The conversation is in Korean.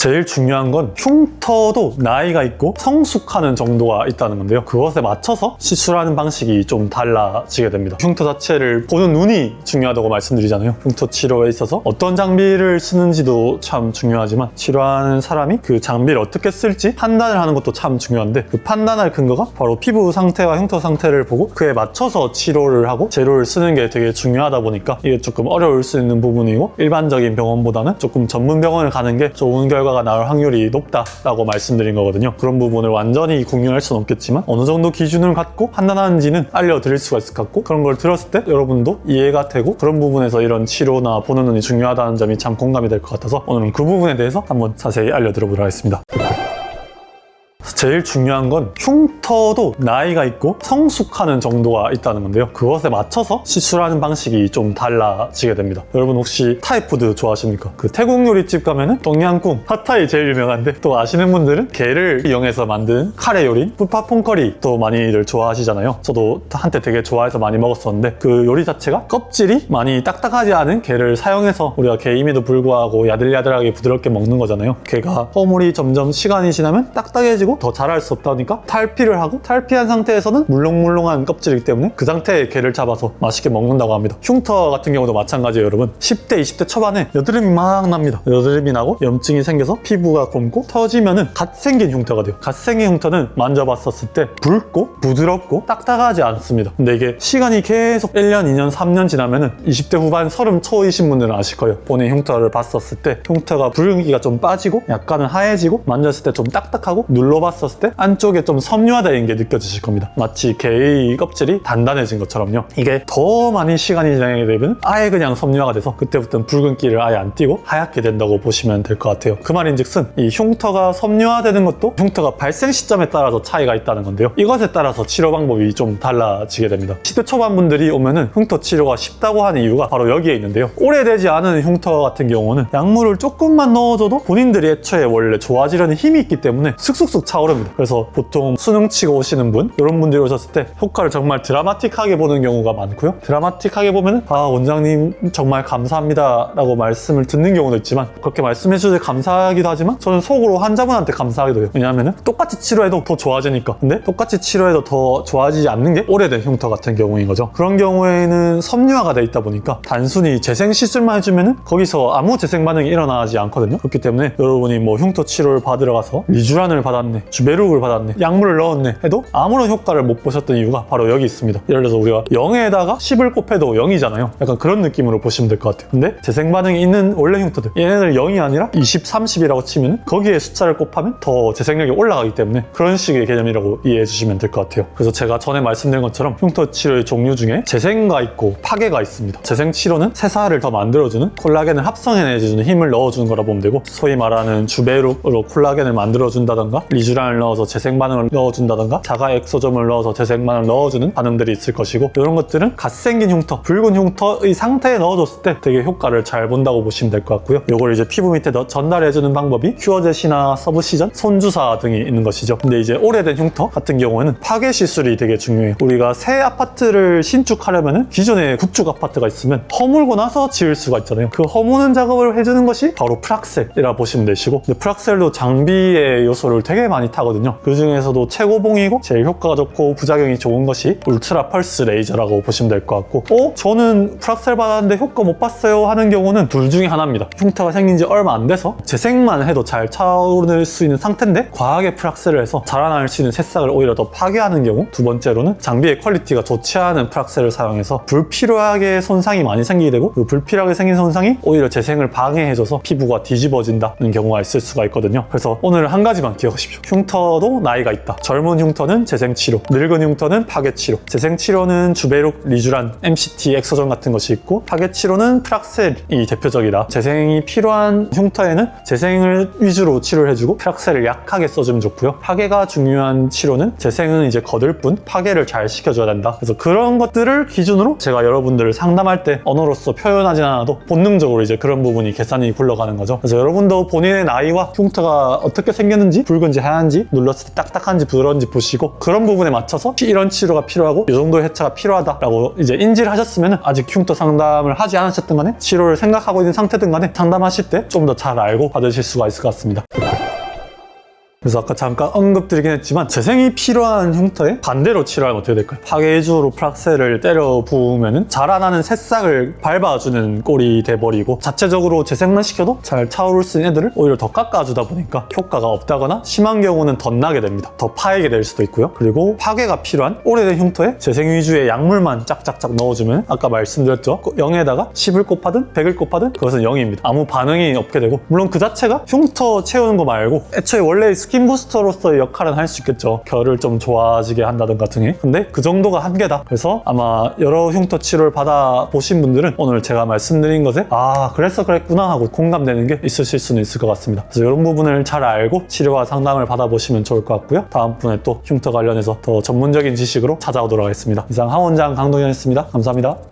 제일 중요한 건 흉터도 나이가 있고 성숙하는 정도가 있다는 건데요. 그것에 맞춰서 시술하는 방식이 좀 달라지게 됩니다. 흉터 자체를 보는 눈이 중요하다고 말씀드리잖아요. 흉터 치료에 있어서 어떤 장비를 쓰는지도 참 중요하지만 치료하는 사람이 그 장비를 어떻게 쓸지 판단을 하는 것도 참 중요한데, 그 판단할 근거가 바로 피부 상태와 흉터 상태를 보고 그에 맞춰서 치료를 하고 재료를 쓰는 게 되게 중요하다 보니까 이게 조금 어려울 수 있는 부분이고, 일반적인 병원보다는 조금 전문 병원을 가는 게 좋은 결과가 나올 확률이 높다라고 말씀드린 거거든요. 그런 부분을 완전히 공유할 수는 없겠지만 어느 정도 기준을 갖고 판단하는지는 알려드릴 수가 있을 것 같고, 그런 걸 들었을 때 여러분도 이해가 되고 그런 부분에서 이런 치료나 보는 눈이 중요하다는 점이 참 공감이 될 것 같아서 오늘은 그 부분에 대해서 한번 자세히 알려드려보도록 하겠습니다. 제일 중요한 건 흉터도 나이가 있고 성숙하는 정도가 있다는 건데요. 그것에 맞춰서 시술하는 방식이 좀 달라지게 됩니다. 여러분 혹시 타이푸드 좋아하십니까? 그 태국 요리집 가면은 동양꿍, 팟타이 제일 유명한데, 또 아시는 분들은 게를 이용해서 만든 카레 요리, 푸파퐁커리 또 많이들 좋아하시잖아요. 저도 한때 되게 좋아해서 많이 먹었었는데, 그 요리 자체가 껍질이 많이 딱딱하지 않은 게를 사용해서 우리가 게임에도 불구하고 야들야들하게 부드럽게 먹는 거잖아요. 게가 허물이 점점 시간이 지나면 딱딱해지고 더 자랄 수 없다 보니까 탈피를 하고, 탈피한 상태에서는 물렁물렁한 껍질이기 때문에 그 상태의 게를 잡아서 맛있게 먹는다고 합니다. 흉터 같은 경우도 마찬가지예요, 여러분. 10대, 20대 초반에 여드름이 막 납니다. 여드름이 나고 염증이 생겨서 피부가 곪고 터지면은 갓 생긴 흉터가 돼요. 갓 생긴 흉터는 만져봤었을 때 붉고 부드럽고 딱딱하지 않습니다. 근데 이게 시간이 계속 1년, 2년, 3년 지나면은 20대 후반 30 초이신 분들은 아실 거예요. 본인 흉터를 봤었을 때 흉터가 붉은기가 좀 빠지고 약간은 하얘지고 만졌을 때 좀 딱딱하고 눌러봤을 때 안쪽에 좀 섬유화된 게 느껴지실 겁니다. 마치 게의 껍질이 단단해진 것처럼요. 이게 더 많이 시간이 지나게 되면 아예 그냥 섬유화가 돼서 그때부터는 붉은기를 아예 안 띄고 하얗게 된다고 보시면 될 것 같아요. 그 말인즉슨 이 흉터가 섬유화되는 것도 흉터가 발생 시점에 따라서 차이가 있다는 건데요. 이것에 따라서 치료 방법이 좀 달라지게 됩니다. 10대 초반 분들이 오면은 흉터 치료가 쉽다고 하는 이유가 바로 여기에 있는데요. 오래되지 않은 흉터 같은 경우는 약물을 조금만 넣어줘도 본인들이 애초에 원래 좋아지려는 힘이 있기 때문에 슥슥슥 차오릅니다. 그래서 보통 수능 치고 오시는 분, 이런 분들이 오셨을 때 효과를 정말 드라마틱하게 보는 경우가 많고요. 드라마틱하게 보면 원장님 정말 감사합니다 라고 말씀을 듣는 경우도 있지만, 그렇게 말씀해 주셔서 감사하기도 하지만 저는 속으로 환자분한테 감사하기도 해요. 왜냐하면 똑같이 치료해도 더 좋아지니까. 근데 똑같이 치료해도 더 좋아지지 않는 게 오래된 흉터 같은 경우인 거죠. 그런 경우에는 섬유화가 돼 있다 보니까 단순히 재생 시술만 해주면 거기서 아무 재생 반응이 일어나지 않거든요. 그렇기 때문에 여러분이 뭐 흉터 치료를 받으러 가서 리쥬란을 받았네, 주베룩을 받았네, 약물을 넣었네 해도 아무런 효과를 못 보셨던 이유가 바로 여기 있습니다. 예를 들어서 우리가 0에다가 10을 곱해도 0이잖아요. 약간 그런 느낌으로 보시면 될 것 같아요. 근데 재생 반응이 있는 원래 흉터들, 얘네들 0이 아니라 20, 30이라고 치면 거기에 숫자를 곱하면 더 재생력이 올라가기 때문에 그런 식의 개념이라고 이해해 주시면 될 것 같아요. 그래서 제가 전에 말씀드린 것처럼 흉터 치료의 종류 중에 재생가 있고 파괴가 있습니다. 재생 치료는 새살을 더 만들어주는, 콜라겐을 합성해내주는 힘을 넣어주는 거라 보면 되고, 소위 말하는 주베룩으로 콜라겐을 만들어준다던가 리쥬란을 넣어서 재생 반응을 넣어준다던가 자가 엑소점을 넣어서 재생 반응을 넣어주는 반응들이 있을 것이고, 이런 것들은 갓 생긴 흉터, 붉은 흉터의 상태에 넣어줬을 때 되게 효과를 잘 본다고 보시면 될 것 같고요. 이걸 이제 피부 밑에 전달해주는 방법이 큐어젯이나 서브시전, 손주사 등이 있는 것이죠. 근데 이제 오래된 흉터 같은 경우에는 파괴 시술이 되게 중요해요. 우리가 새 아파트를 신축하려면 기존에 구축 아파트가 있으면 허물고 나서 지을 수가 있잖아요. 그 허무는 작업을 해주는 것이 바로 프락셀이라 보시면 되시고, 근데 프락셀도 장비의 요소를 되게 많이 타거든요. 그 중에서도 최고봉이고 제일 효과가 좋고 부작용이 좋은 것이 울트라 펄스 레이저라고 보시면 될 것 같고, 저는 프락셀 받았는데 효과 못 봤어요 하는 경우는 둘 중에 하나입니다. 흉터가 생긴 지 얼마 안 돼서 재생만 해도 잘 차오를 수 있는 상태인데 과하게 프락셀을 해서 자라날 수 있는 새싹을 오히려 더 파괴하는 경우, 두 번째로는 장비의 퀄리티가 좋지 않은 프락셀을 사용해서 불필요하게 손상이 많이 생기게 되고, 그 불필요하게 생긴 손상이 오히려 재생을 방해해줘서 피부가 뒤집어진다는 경우가 있을 수가 있거든요. 그래서 오늘 한 가지만 기억하십시오. 흉터도 나이가 있다. 젊은 흉터는 재생치료, 늙은 흉터는 파괴치료. 재생치료는 주베룩, 리쥬란, MCT, 엑소전 같은 것이 있고, 파괴치료는 프락셀이 대표적이다. 재생이 필요한 흉터에는 재생을 위주로 치료를 해주고 프락셀을 약하게 써주면 좋고요. 파괴가 중요한 치료는 재생은 이제 거들 뿐 파괴를 잘 시켜줘야 된다. 그래서 그런 것들을 기준으로 제가 여러분들을 상담할 때 언어로서 표현하지 않아도 본능적으로 이제 그런 부분이 계산이 굴러가는 거죠. 그래서 여러분도 본인의 나이와 흉터가 어떻게 생겼는지, 붉은지 하얀지 딱딱한지, 눌렀을 때 딱딱한지 부드러운지 보시고 그런 부분에 맞춰서 이런 치료가 필요하고 이 정도의 해차가 필요하다라고 이제 인지를 하셨으면 아직 흉터 상담을 하지 않으셨든 간에 치료를 생각하고 있는 상태든 간에 상담하실 때 좀 더 잘 알고 받으실 수가 있을 것 같습니다. 그래서 아까 잠깐 언급드리긴 했지만 재생이 필요한 흉터에 반대로 치료하면 어떻게 될까요? 파괴주로 프락셀을 때려 부으면 자라나는 새싹을 밟아주는 꼴이 돼버리고 자체적으로 재생만 시켜도 잘 차오를 수 있는 애들을 오히려 더 깎아주다 보니까 효과가 없다거나 심한 경우는 덧나게 됩니다. 더 파이게 될 수도 있고요. 그리고 파괴가 필요한 오래된 흉터에 재생 위주의 약물만 짝짝짝 넣어주면 아까 말씀드렸죠? 0에다가 10을 곱하든 100을 곱하든 그것은 0입니다. 아무 반응이 없게 되고 물론 그 자체가 흉터 채우는 거 말고 애초에 원래 스킨 부스터로서의 역할은 할 수 있겠죠. 결을 좀 좋아지게 한다든가 등에. 근데 그 정도가 한계다. 그래서 아마 여러 흉터 치료를 받아보신 분들은 오늘 제가 말씀드린 것에 아 그래서 그랬구나 하고 공감되는 게 있으실 수는 있을 것 같습니다. 그래서 이런 부분을 잘 알고 치료와 상담을 받아보시면 좋을 것 같고요. 다음번에 또 흉터 관련해서 더 전문적인 지식으로 찾아오도록 하겠습니다. 이상 하원장 강동현이었습니다. 감사합니다.